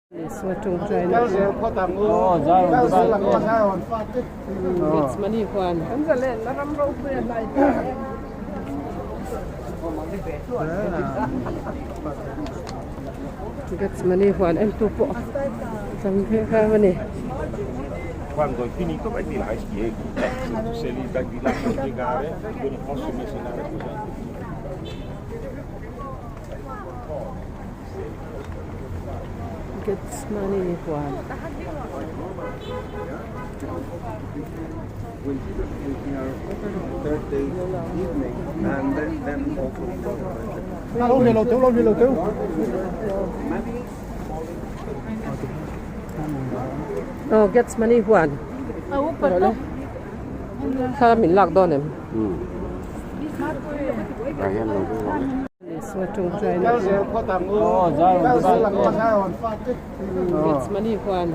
So chung try na. Gets money Juan. Gets money Juan em tu po. Sang kha ni. Quando è finito vai di là e spieghi. Se tu sei lì di là a spiegare, io non posso immaginare cos'è. Gets money Juan. Thursday evening, and then also Lâu đi lầu tiêu. Oh, gets money Juan. Kha min lak don em. So chung try na. Gets money Juan.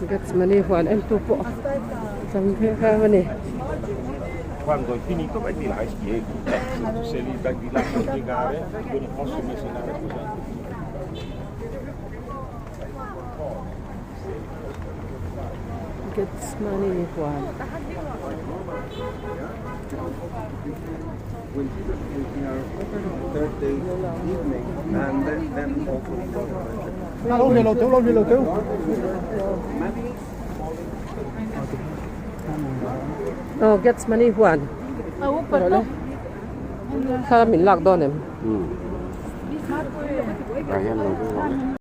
Gets money Juan em tu po. Sang kha ni. Quando è finito vai di là e spieghi. Se tu sei lì di là a spiegare, io non posso immaginare cos'è. Gets money Juan. Thursday evening, and then also Lâu đi lầu tiêu. Oh, gets money Juan. Kha min lak don em.